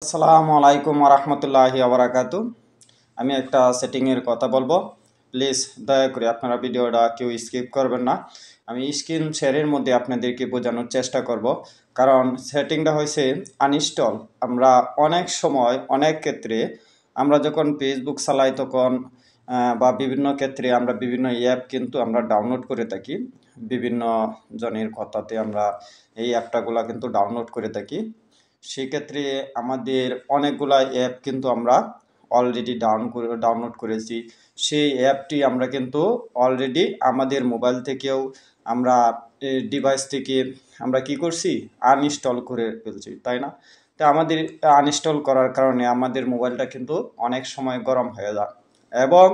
আসসালামু আলাইকুম রহমতুল্লাহি আবরাকাতু। আমি একটা সেটিংয়ের কথা বলবো, প্লিজ দয়া করে আপনারা ভিডিওটা কেউ স্কিপ করবেন না। আমি স্ক্রিন শেয়ারের মধ্যে আপনাদেরকে বোঝানোর চেষ্টা করব, কারণ সেটিংটা হয়েছে আনইনস্টল। আমরা অনেক সময় অনেক ক্ষেত্রে আমরা যখন ফেসবুক চালাই তখন বা বিভিন্ন ক্ষেত্রে আমরা বিভিন্ন অ্যাপ কিন্তু আমরা ডাউনলোড করে থাকি। বিভিন্ন জনের কথাতে আমরা এই অ্যাপটাগুলো কিন্তু ডাউনলোড করে থাকি। সেক্ষেত্রে আমাদের অনেকগুলা অ্যাপ কিন্তু আমরা অলরেডি ডাউনলোড করেছি। সেই অ্যাপটি আমরা কিন্তু অলরেডি আমাদের মোবাইল থেকেও আমরা ডিভাইস থেকে আমরা কি করছি, আনইনস্টল করে ফেলছি, তাই না? তো আমাদের আনইনস্টল করার কারণে আমাদের মোবাইলটা কিন্তু অনেক সময় গরম হয়ে যায়, এবং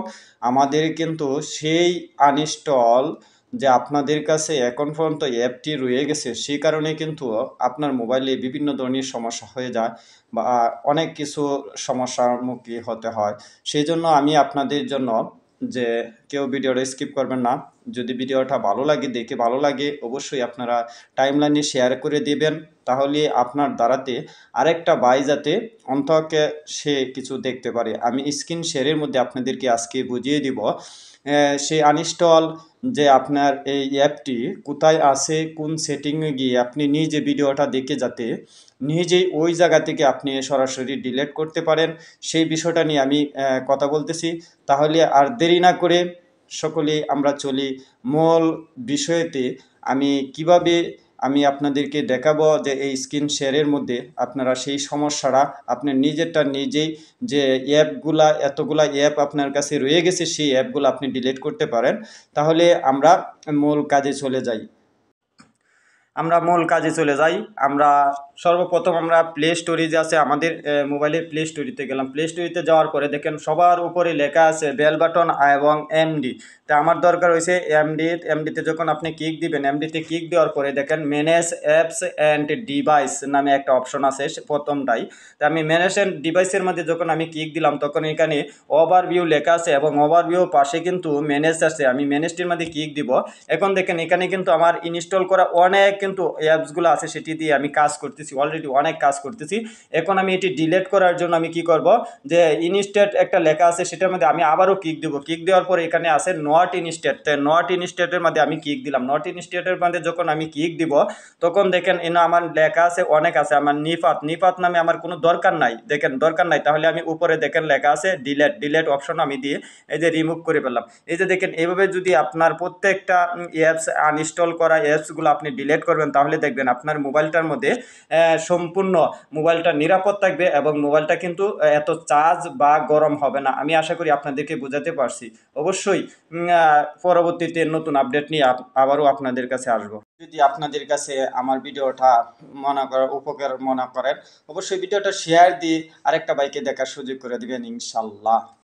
আমাদের কিন্তু সেই আনইনস্টল যে আপনাদের কাছে এখন পর্যন্ত অ্যাপটি রয়ে গেছে, সেই কারণে কিন্তু আপনার মোবাইলে বিভিন্ন ধরনের সমস্যা হয়ে যায় বা অনেক কিছু সমস্যার মুখী হতে হয়। সেই জন্য আমি আপনাদের জন্য, যে কেউ ভিডিওটা স্কিপ করবেন না। যদি ভিডিওটা ভালো লাগে, দেখে ভালো লাগে, অবশ্যই আপনারা টাইমলাইনে শেয়ার করে দিবেন, তাহলে আপনার দ্বারাতে আরেকটা ভাই যাতে অন্তকে সে কিছু দেখতে পারে। আমি স্ক্রিন শেয়ারের মধ্যে আপনাদেরকে আজকে বুঝিয়ে দিব সেই আনইনস্টল, যে আপনার এই অ্যাপটি কোথায় আছে, কোন সেটিংয়ে গিয়ে আপনি নিজে ভিডিওটা দেখে যাতে নিজেই ওই জায়গা থেকে আপনি সরাসরি ডিলিট করতে পারেন, সেই বিষয়টা নিয়ে আমি কথা বলতেছি। তাহলে আর দেরি না করে সকলেই আমরা চলি মূল বিষয়েতে। আমি কিভাবে আমি আপনাদেরকে দেখাবো যে এই স্ক্রিন শেয়ারের মধ্যে আপনারা সেই সমস্যাটা আপনি নিজেরটা নিজেই, যে অ্যাপগুলা এতগুলা অ্যাপ আপনার কাছে রয়ে গেছে, সেই অ্যাপগুলো আপনি ডিলিট করতে পারেন। তাহলে আমরা মূল কাজে চলে যাই। আমরা সর্বপ্রথম আমরা প্লে স্টোরে যে আছে আমাদের মোবাইলের প্লে স্টোরিতে গেলাম। প্লে স্টোরিতে যাওয়ার পরে দেখেন সবার উপরে লেখা আছে বেল বাটন এবং এমডি। তা আমার দরকার হয়েছে এমডিতে যখন আপনি ক্লিক দিবেন, এমডিতে ক্লিক দেওয়ার পরে দেখেন ম্যানেজ অ্যাপস অ্যান্ড ডিভাইস নামে একটা অপশন আছে প্রথমটাই। তা আমি ম্যানেজ অ্যান্ড ডিভাইসের মধ্যে যখন আমি ক্লিক দিলাম তখন এখানে ওভারভিউ লেখা আছে, এবং ওভারভিউ পাশে কিন্তু ম্যানেজ আছে। আমি ম্যানেজটির মধ্যে ক্লিক দিব। এখন দেখেন এখানে কিন্তু আমার ইনস্টল করা অনেক কিন্তু অ্যাপসগুলো আছে, সেটি দিয়ে আমি কাজ করতেছি, অলরেডি অনেক কাজ করতেছি। এখন আমি এটি ডিলিট করার জন্য আমি কি করব, যে ইনস্টেট একটা লেখা আছে সেটার মধ্যে আমি আবারও ক্লিক দেবো। ক্লিক দেওয়ার পরে এখানে আছে নট ইনস্টেট। নট ইনস্টেটের মধ্যে আমি ক্লিক দিলাম। নট ইনস্টেটের মধ্যে যখন আমি ক্লিক দিব তখন দেখেন এনে আমার লেখা আছে অনেক আছে। আমার নিপাত নামে আমার কোনো দরকার নাই, দেখেন দরকার নাই। তাহলে আমি উপরে দেখেন লেখা আছে ডিলেট অপশন আমি দিয়ে এই যে রিমুভ করে ফেললাম। এই যে দেখেন এইভাবে যদি আপনার প্রত্যেকটা অ্যাপস আনইনস্টল করা অ্যাপসগুলো আপনি ডিলিট করবেন, তাহলে দেখবেন আপনার মোবাইলটার মধ্যে সম্পূর্ণ মোবাইলটা নিরাপদ থাকবে, এবং মোবাইলটা কিন্তু এত চার্জ বা গরম হবে না। আমি আশা করি আপনাদেরকে বোঝাতে পারছি। অবশ্যই পরবর্তীতে নতুন আপডেট নিয়ে আবারও আপনাদের কাছে আসবো। যদি আপনাদের কাছে আমার ভিডিওটা মনে করেন উপকার মনে করেন, অবশ্যই ভিডিওটা শেয়ার দিয়ে আরেকটা বাইকে দেখার সুযোগ করে দিবেন ইনশাল্লাহ।